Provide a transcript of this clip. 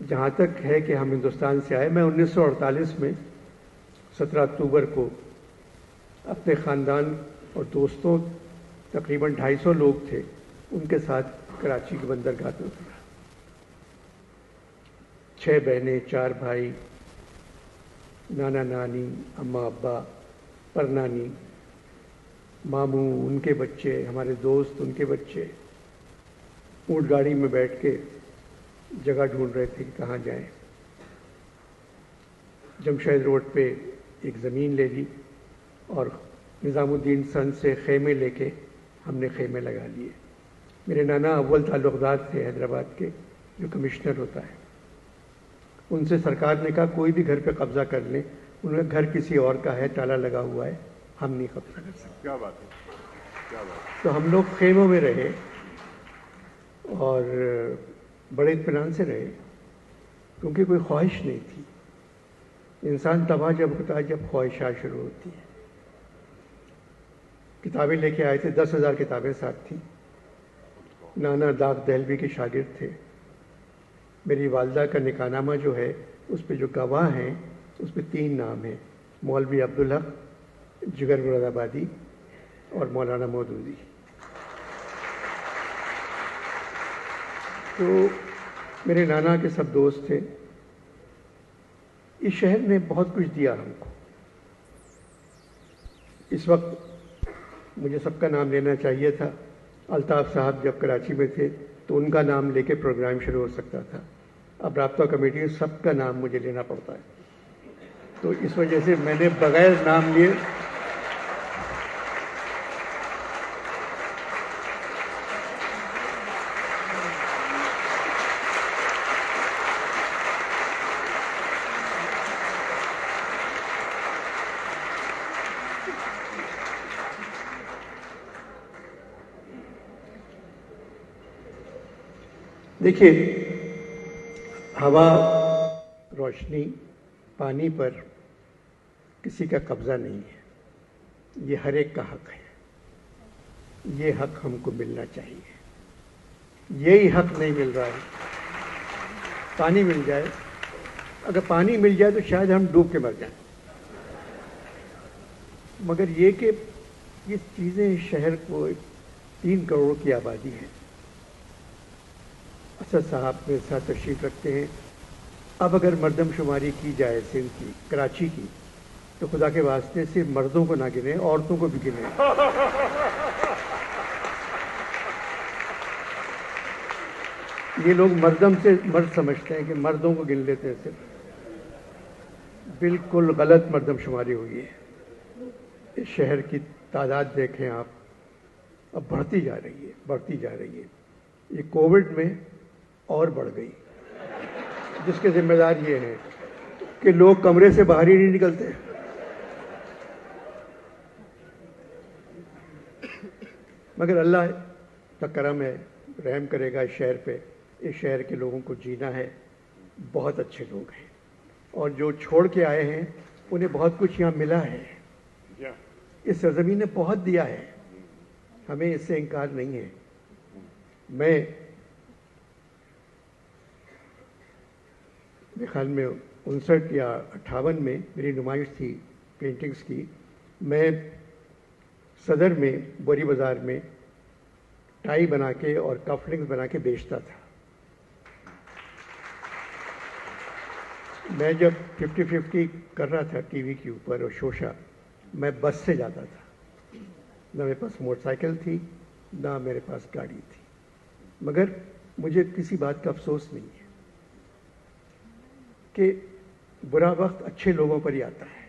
جہاں تک ہے کہ ہم ہندوستان سے آئے، میں 1948 میں 17 اکتوبر کو اپنے خاندان اور دوستوں، تقریباً 250 لوگ تھے، ان کے ساتھ کراچی کے بندرگاہ میں اترا۔ 6 بہنیں، 4 بھائی، نانا نانی، اماں ابا، پرنانی، ماموں، ان کے بچے، ہمارے دوست، ان کے بچے، اونٹ گاڑی میں بیٹھ کے جگہ ڈھونڈ رہے تھے کہ کہاں جائیں۔ جمشید روڈ پہ ایک زمین لے لی اور نظام الدین سن سے خیمے لے کے ہم نے خیمے لگا لیے۔ میرے نانا اول تعلقات تھے حیدرآباد کے، جو کمشنر ہوتا ہے، ان سے سرکار نے کہا کوئی بھی گھر پہ قبضہ کر لیں، انہوں نے گھر کسی اور کا ہے، تالا لگا ہوا ہے، ہم نہیں قبضہ کر سکتے۔ کیا بات ہے، کیا بات۔ تو ہم لوگ خیموں میں رہے اور بڑے اطمینان سے رہے، کیونکہ کوئی خواہش نہیں تھی۔ انسان تباہ جب ہوتا ہے جب خواہشات شروع ہوتی ہیں۔ کتابیں لے کے آئے تھے، 10,000 کتابیں ساتھ تھیں۔ نانا داغ دہلوی کے شاگرد تھے۔ میری والدہ کا نکاح نامہ جو ہے اس پہ جو گواہ ہیں اس پہ 3 نام ہیں، مولوی عبدالحق، جگر مراد آبادی اور مولانا مودودی۔ تو میرے نانا کے سب دوست تھے۔ اس شہر نے بہت کچھ دیا ہم کو۔ اس وقت مجھے سب کا نام لینا چاہیے تھا۔ الطاف صاحب جب کراچی میں تھے تو ان کا نام لے کے پروگرام شروع ہو سکتا تھا۔ اب رابطہ کمیٹی سب کا نام مجھے لینا پڑتا ہے، تو اس وجہ سے میں نے بغیر نام لیے دیکھیے، ہوا، روشنی، پانی پر کسی کا قبضہ نہیں ہے، یہ ہر ایک کا حق ہے۔ یہ حق ہم کو ملنا چاہیے۔ یہی حق نہیں مل رہا ہے۔ پانی مل جائے، اگر پانی مل جائے تو شاید ہم ڈوب کے مر جائیں، مگر یہ کہ یہ چیزیں شہر کو 3 کروڑ کی آبادی ہے۔ اسد صاحب میرے ساتھ تشریف رکھتے ہیں۔ اب اگر مردم شماری کی جائے سندھ کی، کراچی کی، تو خدا کے واسطے صرف مردوں کو نہ گنیں، عورتوں کو بھی گنیں۔ یہ لوگ مردم سے مرد سمجھتے ہیں کہ مردوں کو گن لیتے ہیں صرف، بالکل غلط مردم شماری ہوئی ہے۔ اس شہر کی تعداد دیکھیں آپ، اب بڑھتی جا رہی ہے، بڑھتی جا رہی ہے۔ یہ کووڈ میں اور بڑھ گئی، جس کے ذمہ دار یہ ہیں کہ لوگ کمرے سے باہر ہی نہیں نکلتے۔ مگر اللہ کا کرم ہے، رحم کرے گا اس شہر پہ۔ اس شہر کے لوگوں کو جینا ہے، بہت اچھے لوگ ہیں، اور جو چھوڑ کے آئے ہیں انہیں بہت کچھ یہاں ملا ہے۔ اس سرزمین نے بہت دیا ہے، ہمیں اس سے انکار نہیں ہے۔ میں میرے خیال میں 59 یا 58 میں میری نمائش تھی پینٹنگز کی۔ میں صدر میں بوری بازار میں ٹائی بنا کے اور کفلنگز بنا کے بیچتا تھا۔ میں جب 50-50 کر رہا تھا ٹی وی کے اوپر اور شوشا، میں بس سے جاتا تھا، نہ میرے پاس موٹر سائیکل تھی، نہ میرے پاس گاڑی تھی، مگر مجھے کسی بات کا افسوس نہیں ہے کہ برا وقت اچھے لوگوں پر ہی آتا ہے۔